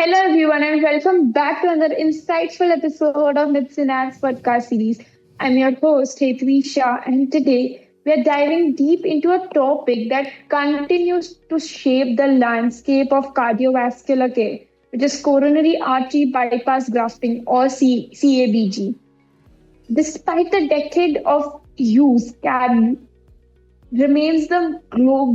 Hello, everyone, and welcome back to another insightful episode of MedSynapse podcast series. I'm your host, Hetvi Shah, and today we're diving deep into a topic that continues to shape the landscape of cardiovascular care, which is coronary artery bypass grafting or CABG. Despite the decade of use, CABG remains the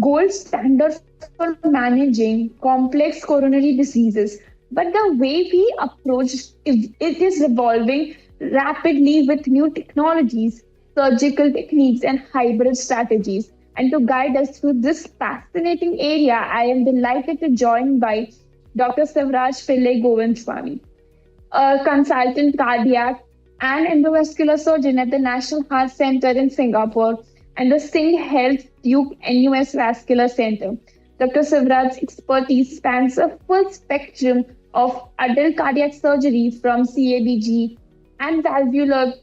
gold standard for managing complex coronary diseases. But the way we approach it is evolving rapidly with new technologies, surgical techniques, and hybrid strategies. And to guide us through this fascinating area, I am delighted to join by Dr. Sivaraj Pillai Govindasamy, a consultant cardiac and endovascular surgeon at the National Heart Center in Singapore and the Singh Health Duke NUS Vascular Center. Dr. Sivaraj's expertise spans a full spectrum of adult cardiac surgery from CABG and valvular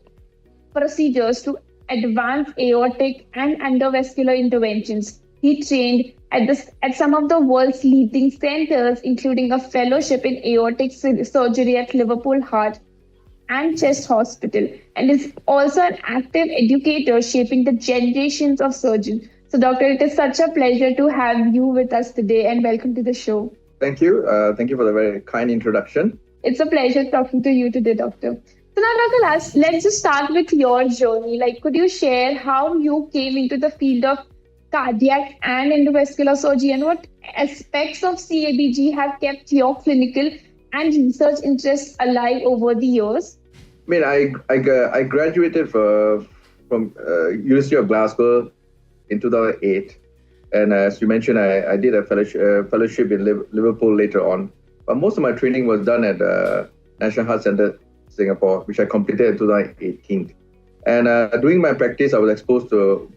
procedures to advanced aortic and endovascular interventions. He trained at some of the world's leading centers, including a fellowship in aortic surgery at Liverpool Heart and Chest Hospital, and is also an active educator shaping the generations of surgeons. So, Doctor, it is such a pleasure to have you with us today, and welcome to the show. Thank you. Thank you for the very kind introduction. It's a pleasure talking to you today, Doctor. So now, Dr. Let's just start with your journey. Could you share how you came into the field of cardiac and endovascular surgery, and what aspects of CABG have kept your clinical and research interests alive over the years? I graduated from University of Glasgow in 2008, and as you mentioned, I did a fellowship in Liverpool later on. But most of my training was done at National Heart Center Singapore, which I completed in 2018. And during my practice, I was exposed to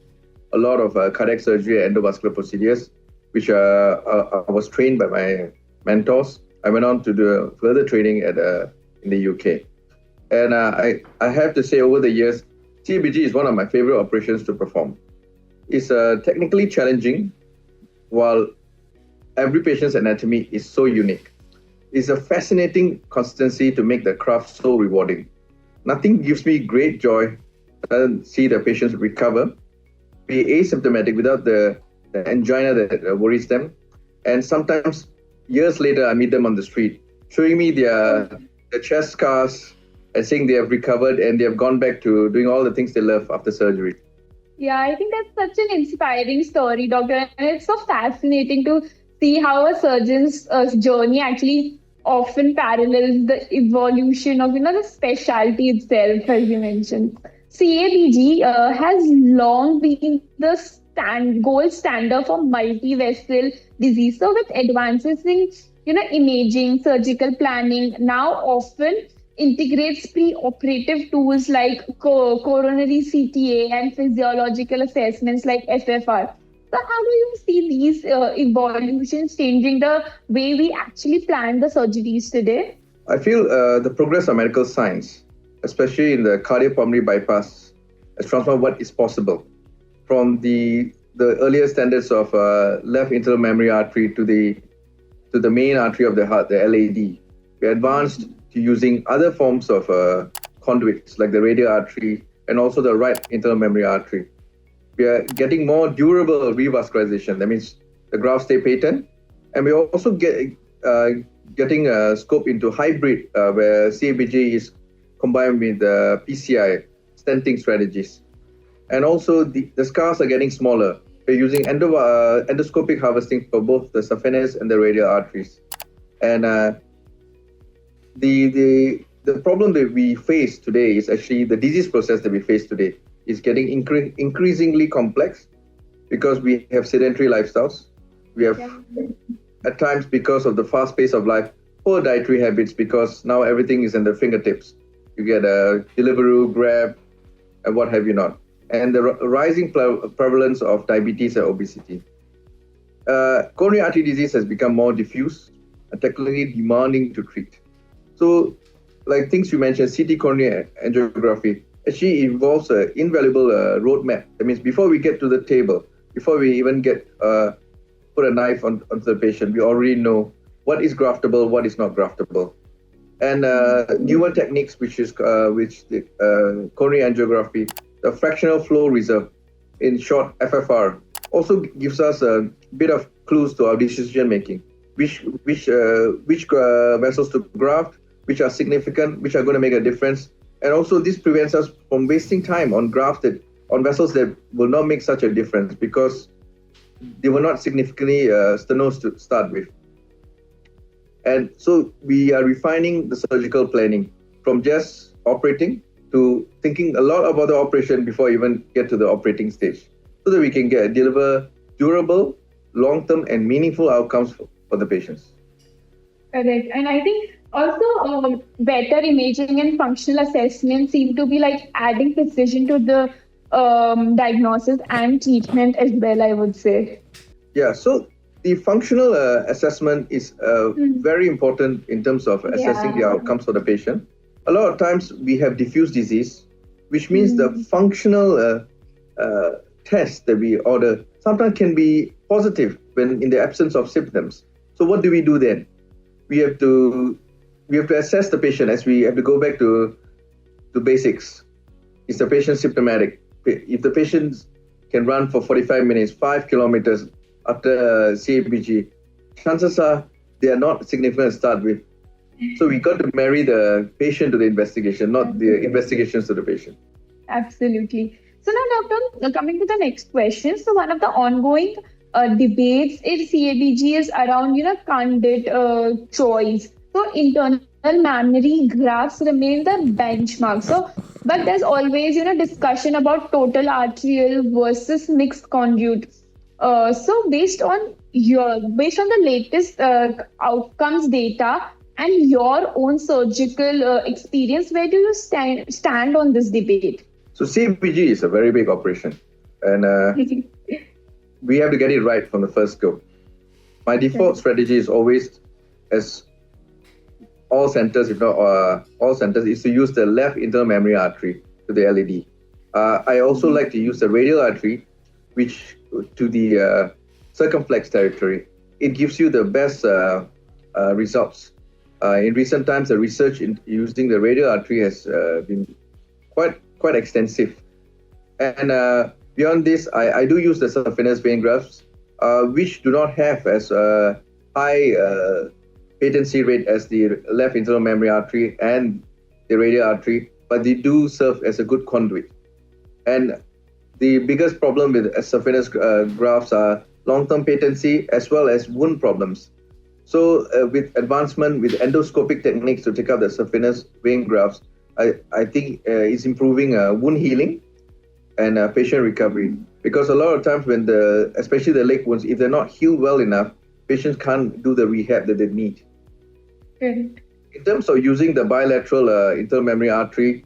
a lot of cardiac surgery and endovascular procedures, which I was trained by my mentors. I went on to do further training in the UK. And I have to say, over the years, CABG is one of my favorite operations to perform. It's technically challenging, while every patient's anatomy is so unique. It's a fascinating consistency to make the craft so rewarding. Nothing gives me great joy than see the patients recover, be asymptomatic without the angina that worries them. And sometimes years later, I meet them on the street, showing me their chest scars and saying they have recovered and they have gone back to doing all the things they love after surgery. Yeah, I think that's such an inspiring story, Doctor. And it's so fascinating to see how a surgeon's journey actually often parallels the evolution of, the specialty itself, as you mentioned. CABG has long been the gold standard for multi-vessel disease. So with advances in, imaging, surgical planning, now often integrates pre-operative tools like coronary CTA and physiological assessments like FFR. So how do you see these evolutions changing the way we actually plan the surgeries today? I feel the progress of medical science, especially in the cardiopulmonary bypass, has transformed what is possible. From the earlier standards of left internal mammary artery to the main artery of the heart, the LAD, we advanced to using other forms of conduits like the radial artery and also the right internal mammary artery. We are getting more durable revascularization. That means the grafts stay patent, and we are also getting scope into hybrid where CABG is combined with PCI stenting strategies. And also the scars are getting smaller. We're using endoscopic harvesting for both the saphenous and the radial arteries. And the problem that we face today is actually the disease process that we face today is getting increasingly complex because we have sedentary lifestyles. We have, at times, because of the fast pace of life, poor dietary habits, because now everything is in the fingertips. You get a Deliveroo, Grab, and what have you not. And the rising prevalence of diabetes and obesity. Coronary artery disease has become more diffuse and technically demanding to treat. So, like things you mentioned, CT coronary angiography actually involves an invaluable roadmap. That means before we get to the table, before we even put a knife onto the patient, we already know what is graftable, what is not graftable. And newer techniques, which the coronary angiography, the fractional flow reserve, in short FFR, also gives us a bit of clues to our decision making. Which vessels to graft, which are significant, which are going to make a difference, and also this prevents us from wasting time on vessels that will not make such a difference because they were not significantly stenosed to start with. And so we are refining the surgical planning from just operating to thinking a lot about the operation before even get to the operating stage, so that we can deliver durable, long-term and meaningful outcomes for the patients. Correct. And I think also better imaging and functional assessment seem to be like adding precision to the diagnosis and treatment as well, I would say. Yeah, so the functional assessment is very important in terms of assessing the outcomes for the patient. A lot of times we have diffuse disease, which means the functional test that we order sometimes can be positive when in the absence of symptoms. So what do we do then? We have to assess the patient, as we have to go back to basics. Is the patient symptomatic? If the patient can run for 45 minutes, 5 kilometers after CABG, chances are they are not significant to start with. So we got to marry the patient to the investigation, not the investigations to the patient. Absolutely. So now, Doctor, coming to the next question. So one of the ongoing debates in CABG is around, conduit choice. So internal mammary grafts remain the benchmark. So, but there's always, discussion about total arterial versus mixed conduit. So based on the latest outcomes data and your own surgical experience, where do you stand on this debate? So CABG is a very big operation, and we have to get it right from the first go. My default strategy is always, as all centers, if not all centers, is to use the left internal mammary artery to the LAD. I also like to use the radial artery, which to the circumflex territory. It gives you the best results. In recent times, the research in using the radial artery has been quite extensive. And beyond this, I do use the saphenous vein grafts, which do not have as high patency rate as the left internal mammary artery and the radial artery, but they do serve as a good conduit. And the biggest problem with saphenous grafts are long-term patency as well as wound problems. So with advancement with endoscopic techniques to take out the saphenous vein grafts, I think it's improving wound healing and patient recovery. Because a lot of times when especially the leg wounds, if they're not healed well enough, patients can't do the rehab that they need. Correct. In terms of using the bilateral internal mammary artery,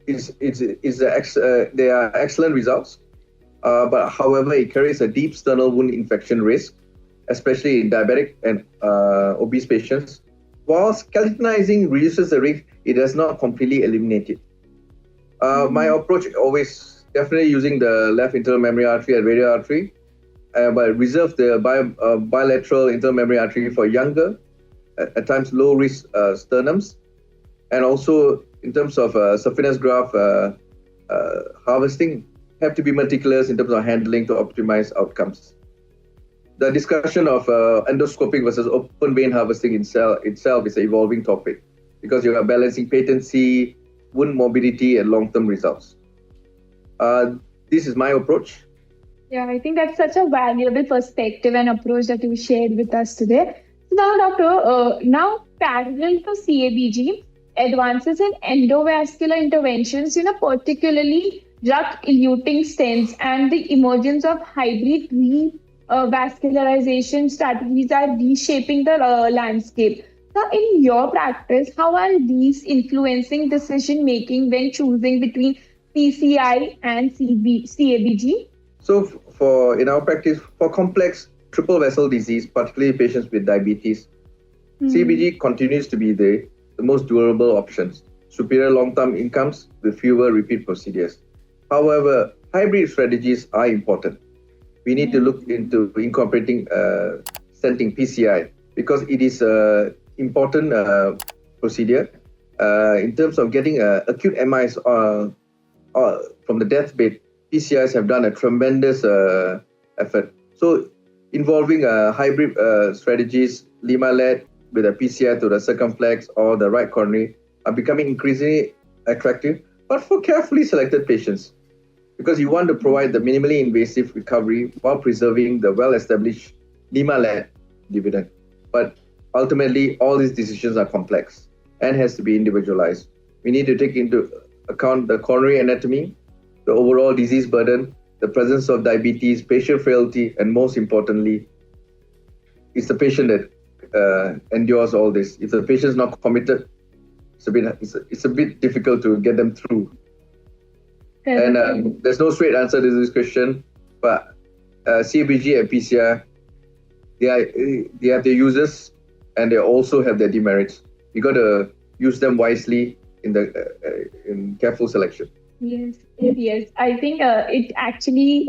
there are excellent results. But however, it carries a deep sternal wound infection risk, especially in diabetic and obese patients. Whilst keratinizing reduces the risk, it does not completely eliminate it. My approach always definitely using the left internal mammary artery and radial artery, but reserve the bilateral internal mammary artery for younger, at times low risk sternums, and also in terms of saphenous graft harvesting, have to be meticulous in terms of handling to optimize outcomes. The discussion of endoscopic versus open vein harvesting itself is an evolving topic because you are balancing patency, wound morbidity, and long-term results. This is my approach. Yeah, I think that's such a valuable perspective and approach that you shared with us today. So now, Doctor, now parallel to CABG, advances in endovascular interventions, particularly drug-eluting stents and the emergence of hybrid revascularization strategies are reshaping the landscape. So in your practice, how are these influencing decision-making when choosing between PCI and CABG? So in our practice, for complex triple vessel disease, particularly patients with diabetes, CABG continues to be the most durable options, superior long-term incomes with fewer repeat procedures. However, hybrid strategies are important. We need to look into incorporating stenting PCI because it is an important procedure in terms of getting acute MIs from the deathbed. PCIs have done a tremendous effort. So involving hybrid strategies, lima-led with a PCI to the circumflex or the right coronary are becoming increasingly attractive, but for carefully selected patients, because you want to provide the minimally invasive recovery while preserving the well-established lima-led dividend. But ultimately, all these decisions are complex and has to be individualized. We need to take into account the coronary anatomy, the overall disease burden, the presence of diabetes, patient frailty, and most importantly, it's the patient that endures all this. If the patient is not committed, it's a bit difficult to get them through. And there's no straight answer to this question, but CABG and PCI, they have their uses and they also have their demerits. You got to use them wisely in careful selection. Yes. I think it actually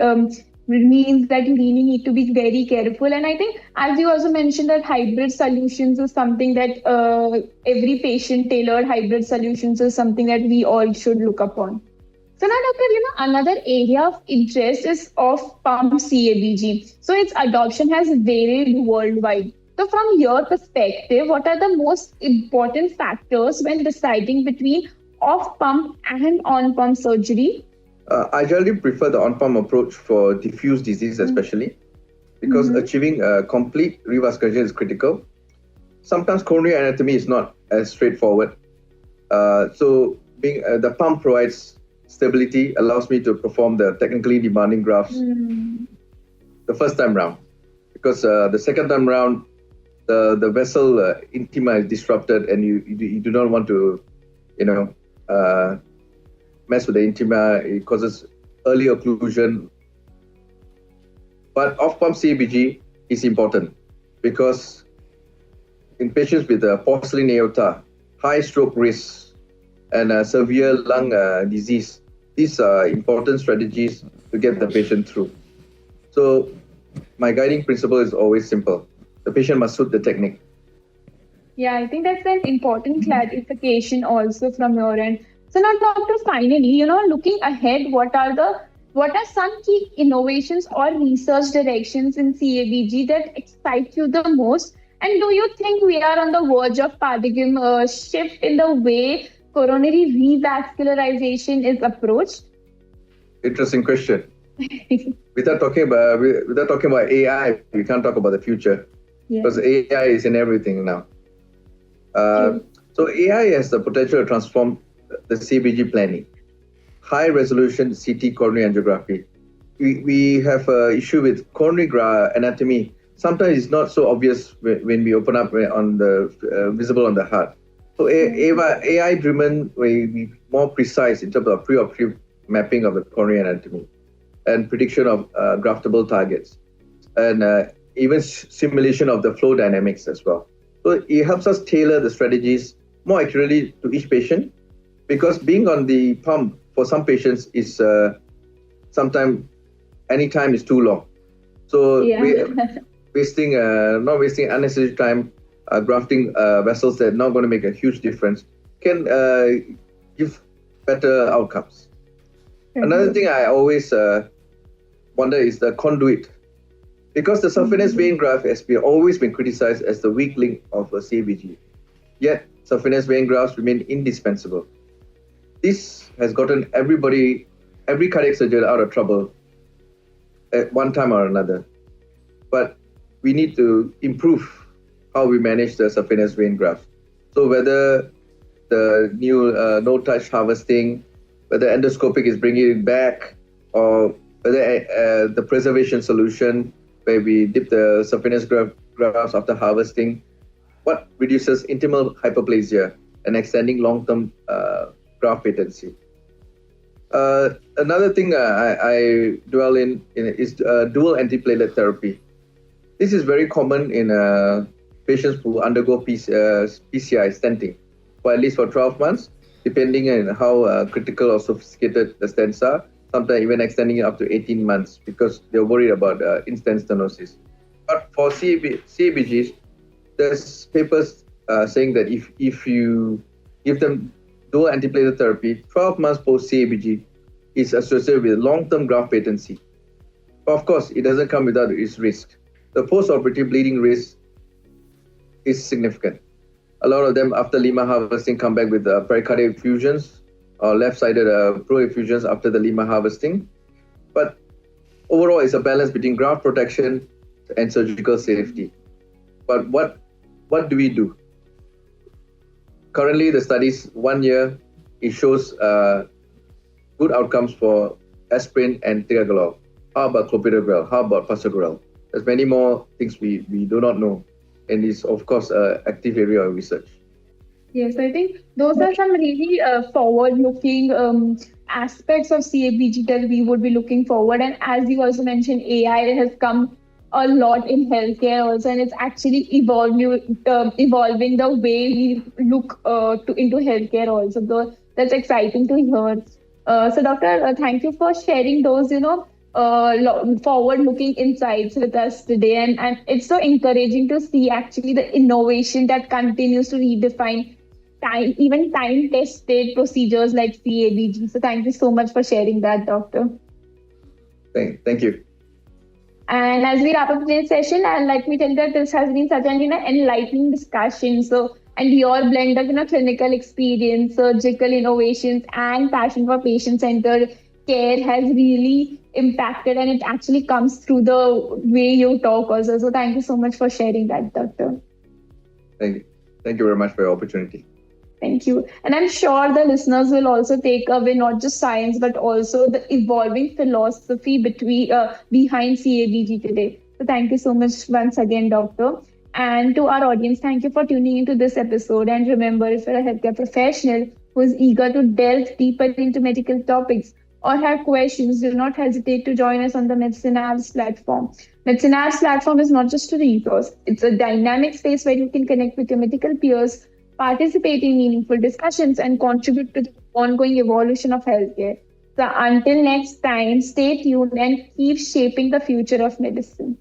means that you really need to be very careful. And I think, as you also mentioned, that hybrid solutions is something that every patient-tailored hybrid solutions is something that we all should look upon. So now, doctor, another area of interest is off-pump CABG. So its adoption has varied worldwide. So from your perspective, what are the most important factors when deciding between off-pump and on-pump surgery? I generally prefer the on-pump approach for diffuse disease, especially because achieving complete revascularization is critical. Sometimes coronary anatomy is not as straightforward. So being the pump provides stability, allows me to perform the technically demanding grafts the first time round, because the second time round the vessel intima is disrupted and you do not want to mess with the intima. It causes early occlusion. But off-pump CABG is important because in patients with porcelain aorta, high stroke risk, and severe lung disease, these are important strategies to get the patient through. So my guiding principle is always simple. The patient must suit the technique. Yeah, I think that's an important clarification also from your end. So now, doctor, finally, looking ahead, what are some key innovations or research directions in CABG that excite you the most? And do you think we are on the verge of paradigm shift in the way coronary revascularization is approached? Interesting question. Without talking about AI, we can't talk about the future because AI is in everything now. So AI has the potential to transform the CABG planning. High resolution CT coronary angiography. We have an issue with coronary anatomy. Sometimes it's not so obvious when we open up on the visible on the heart. So AI driven will be more precise in terms of pre-operative mapping of the coronary anatomy and prediction of graftable targets, and even simulation of the flow dynamics as well. So it helps us tailor the strategies more accurately to each patient, because being on the pump for some patients is sometimes any time is too long. So we're not wasting unnecessary time grafting vessels that are not going to make a huge difference can give better outcomes. Another thing I always wonder is the conduit, because the saphenous vein graft has always been criticized as the weak link of a CABG. Yet saphenous vein grafts remain indispensable. This has gotten every cardiac surgeon out of trouble at one time or another. But we need to improve how we manage the saphenous vein graft. So whether the new no-touch harvesting, whether endoscopic is bringing it back, or whether the preservation solution where we dip the saphenous grafts after harvesting, what reduces intimal hyperplasia and extending long-term graft patency. Another thing I dwell in is dual antiplatelet therapy. This is very common in patients who undergo PCI stenting for at least for 12 months, depending on how critical or sophisticated the stents are, sometimes even extending it up to 18 months, because they're worried about in-stent stenosis. But for CABGs, there's papers saying that if you give them dual antiplatelet therapy, 12 months post CABG is associated with long-term graft patency. But of course, it doesn't come without its risk. The post-operative bleeding risk is significant. A lot of them after Lima harvesting come back with pericardial effusions or left-sided pro-effusions after the Lima harvesting. But overall, it's a balance between graft protection and surgical safety. But what do we do? Currently, the studies 1 year, it shows good outcomes for aspirin and ticagrelor. How about clopidogrel? How about prasugrel? There's many more things we do not know, and it's of course an active area of research. Yes, I think those are some really forward-looking aspects of CABG that we would be looking forward. And as you also mentioned, AI has come a lot in healthcare also, and it's actually evolving the way we look into healthcare also. So that's exciting to hear. So, Doctor, thank you for sharing those, forward-looking insights with us today. And it's so encouraging to see actually the innovation that continues to redefine even time-tested procedures like CABG. So thank you so much for sharing that, Doctor. Thank you. And as we wrap up today's session, and let me tell you that this has been such an enlightening discussion. And your blend of clinical experience, surgical innovations, and passion for patient-centered care has really impacted, and it actually comes through the way you talk also. So thank you so much for sharing that, Doctor. Thank you. Thank you very much for your opportunity. Thank you. And I'm sure the listeners will also take away not just science, but also the evolving philosophy behind CABG today. So thank you so much once again, Doctor. And to our audience, thank you for tuning into this episode. And remember, if you're a healthcare professional who is eager to delve deeper into medical topics or have questions, do not hesitate to join us on the MedSynapse platform. MedSynapse platform is not just a resource. It's a dynamic space where you can connect with your medical peers, participate in meaningful discussions, and contribute to the ongoing evolution of healthcare. So until next time, stay tuned and keep shaping the future of medicine.